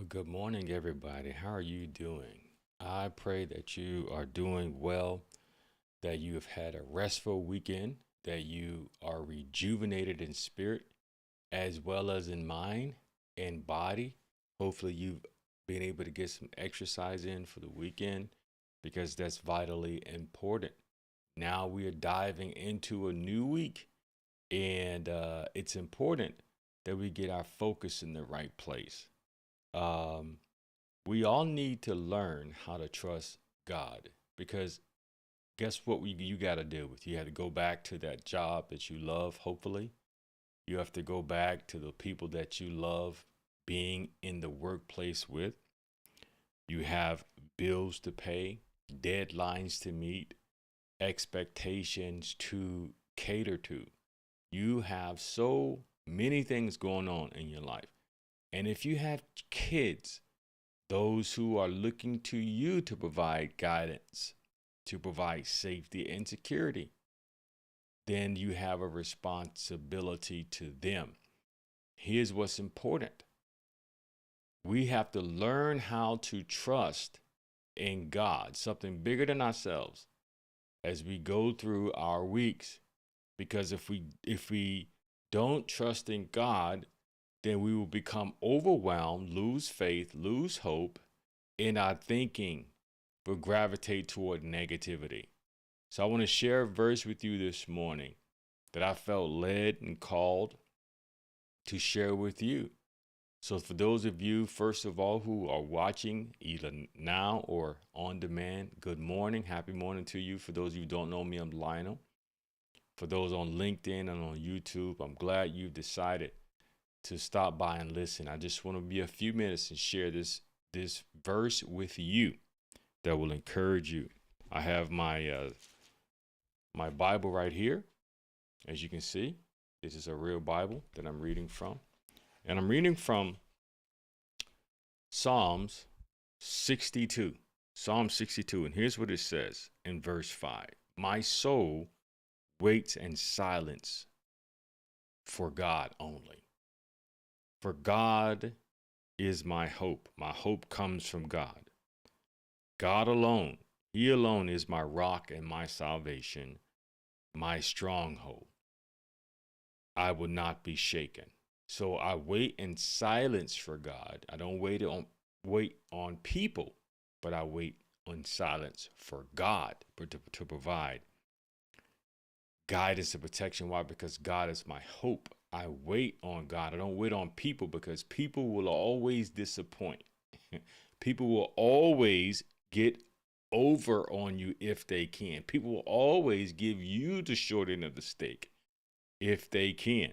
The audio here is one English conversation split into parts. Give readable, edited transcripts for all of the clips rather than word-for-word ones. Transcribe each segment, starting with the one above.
Good morning, everybody. How are you doing? I pray that you are doing well, that you have had a restful weekend, that you are rejuvenated in spirit as well as in mind and body. Hopefully, you've been able to get some exercise in for the weekend because that's vitally important. Now we are diving into a new week, and it's important that we get our focus in the right place. Um, we all need to learn how to trust God because guess what you got to deal with? You have to go back to that job that you love, hopefully. You have to go back to the people that you love being in the workplace with. You have bills to pay, deadlines to meet, expectations to cater to. You have so many things going on in your life. And if you have kids, those who are looking to you to provide guidance, to provide safety and security, then you have a responsibility to them. Here's what's important: we have to learn how to trust in God, something bigger than ourselves, as we go through our weeks. Because if we don't trust in God, then we will become overwhelmed, lose faith, lose hope, in our thinking will gravitate toward negativity. So I want to share a verse with you this morning that I felt led and called to share with you. So for those of you, first of all, who are watching either now or on demand, good morning. Happy morning to you. For those of you who don't know me, I'm Lionel. For those on LinkedIn and on YouTube, I'm glad you've decided to stop by and listen. I just want to be a few minutes and share this verse with you that will encourage you. I have my Bible right here. As you can see, this is a real Bible that I'm reading from. And I'm reading from Psalms 62. Psalm 62. And here's what it says in verse 5. My soul waits in silence for God only. For God is my hope. My hope comes from God. God alone. He alone is my rock and my salvation, my stronghold. I will not be shaken. So I wait in silence for God. I don't wait on people, but I wait in silence for God to provide guidance and protection. Why? Because God is my hope. I wait on God. I don't wait on people because people will always disappoint. People will always get over on you if they can. People will always give you the short end of the stick if they can.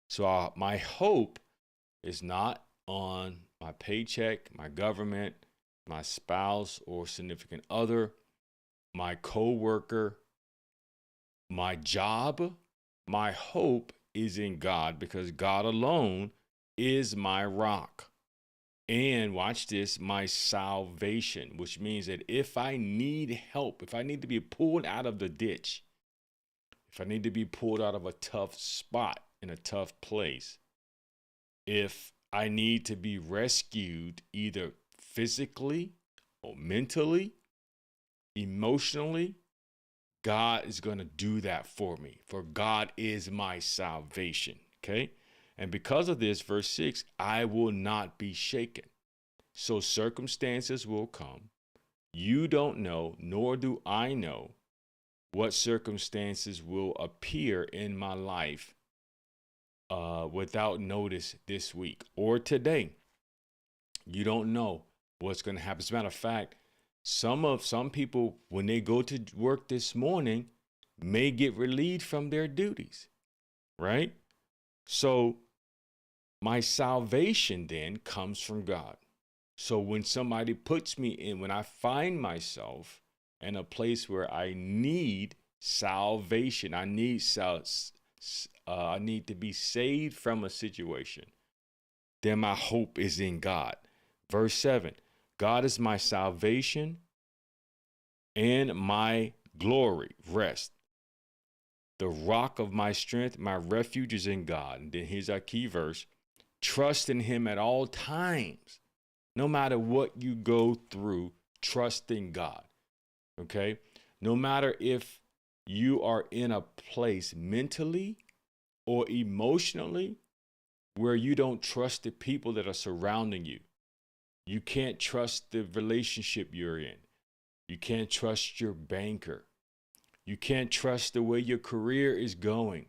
So my hope is not on my paycheck, my government, my spouse or significant other, my coworker, my job. My hope is in God because God alone is my rock. And watch this, my salvation, which means that if I need help, if I need to be pulled out of the ditch, if I need to be pulled out of a tough spot in a tough place, if I need to be rescued either physically or mentally, emotionally, God is going to do that for me. For God is my salvation. Okay. And because of this, verse 6, I will not be shaken. So circumstances will come. You don't know, nor do I know, what circumstances will appear in my life without notice this week or today. You don't know what's going to happen. As a matter of fact, some people, when they go to work this morning, may get relieved from their duties, right? So my salvation then comes from God. So when somebody puts me in, when I find myself in a place where I need salvation, I need to be saved from a situation, then my hope is in God. Verse 7, God is my salvation and my glory, rest. The rock of my strength, my refuge is in God. And then here's our key verse: trust in him at all times. No matter what you go through, trust in God. Okay? No matter if you are in a place mentally or emotionally where you don't trust the people that are surrounding you. You can't trust the relationship you're in. You can't trust your banker. You can't trust the way your career is going.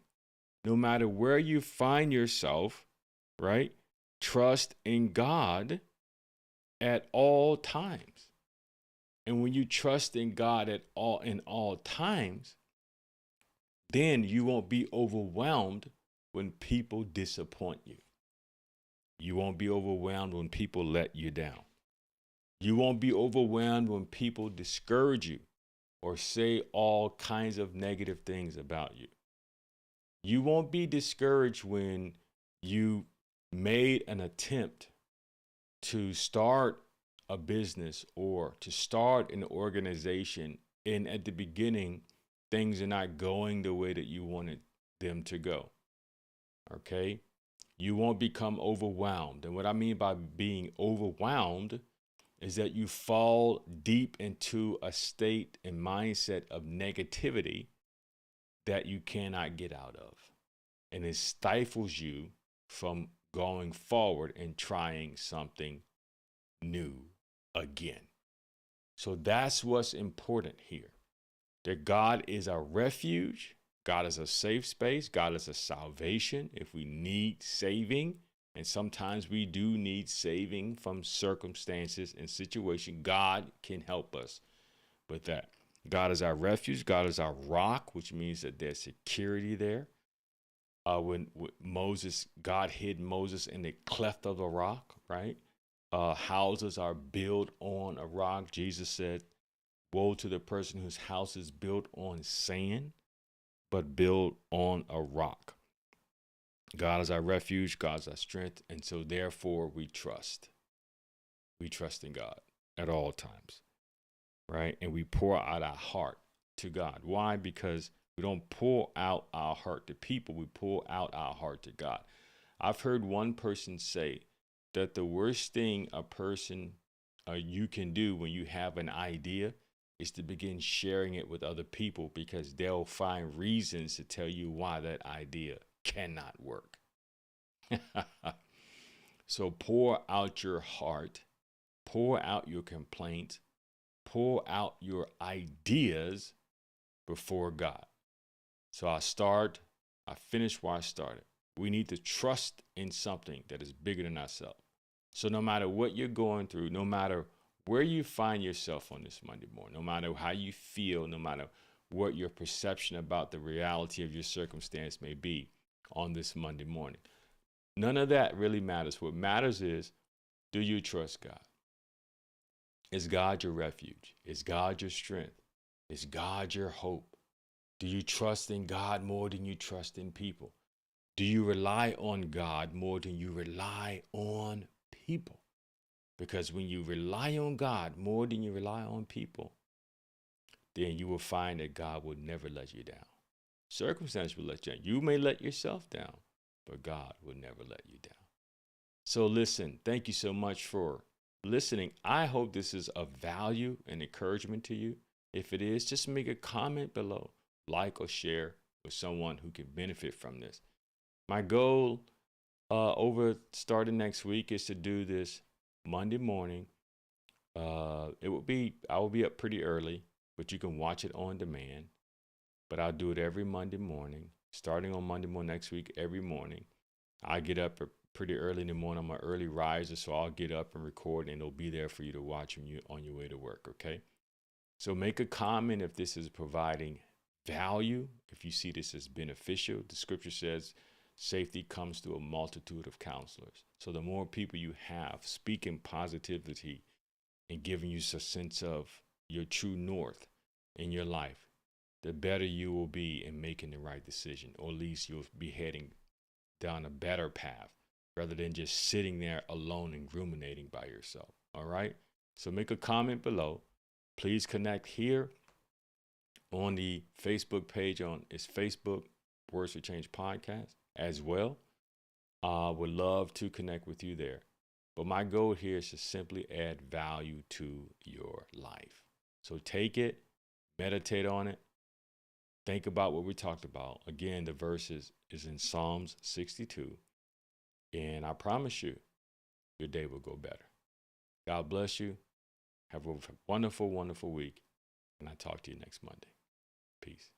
No matter where you find yourself, right? Trust in God at all times. And when you trust in God in all times, then you won't be overwhelmed when people disappoint you. You won't be overwhelmed when people let you down. You won't be overwhelmed when people discourage you or say all kinds of negative things about you. You won't be discouraged when you made an attempt to start a business or to start an organization, and at the beginning, things are not going the way that you wanted them to go. Okay? You won't become overwhelmed. And what I mean by being overwhelmed is that you fall deep into a state and mindset of negativity that you cannot get out of. And it stifles you from going forward and trying something new again. So that's what's important here. That God is our refuge. God is a safe space. God is a salvation if we need saving. And sometimes we do need saving from circumstances and situations. God can help us with that. God is our refuge. God is our rock, which means that there's security there. When God hid Moses in the cleft of the rock, right? Houses are built on a rock. Jesus said, woe to the person whose house is built on sand, but built on a rock. God is our refuge. God is our strength. And so therefore we trust. We trust in God at all times, right? And we pour out our heart to God. Why? Because we don't pour out our heart to people. We pour out our heart to God. I've heard one person say that the worst thing you can do when you have an idea is to begin sharing it with other people, because they'll find reasons to tell you why that idea cannot work. So pour out your heart, pour out your complaints, pour out your ideas before God. So I finish where I started. We need to trust in something that is bigger than ourselves. So no matter what you're going through, no matter where you find yourself on this Monday morning, no matter how you feel, no matter what your perception about the reality of your circumstance may be on this Monday morning, none of that really matters. What matters is, do you trust God? Is God your refuge? Is God your strength? Is God your hope? Do you trust in God more than you trust in people? Do you rely on God more than you rely on people? Because when you rely on God more than you rely on people, then you will find that God will never let you down. Circumstance will let you down. You may let yourself down, but God will never let you down. So listen, thank you so much for listening. I hope this is of value and encouragement to you. If it is, just make a comment below, like or share with someone who can benefit from this. My goal starting next week is to do this Monday morning. I will be up pretty early, but you can watch it on demand. But I'll do it every Monday morning, starting on Monday morning next week, every morning. I get up pretty early in the morning. I'm an early riser, so I'll get up and record, and it'll be there for you to watch on your way to work, okay? So make a comment if this is providing value, if you see this as beneficial. The scripture says safety comes through a multitude of counselors. So the more people you have speaking positivity and giving you a sense of your true north in your life, the better you will be in making the right decision, or at least you'll be heading down a better path rather than just sitting there alone and ruminating by yourself. All right? So make a comment below. Please connect here on the Facebook page it's Facebook Words for Change podcast as well. Would love to connect with you there. But my goal here is to simply add value to your life. So take it, meditate on it, think about what we talked about. Again, the verse is in Psalms 62. And I promise you, your day will go better. God bless you. Have a wonderful, wonderful week. And I talk to you next Monday. Peace.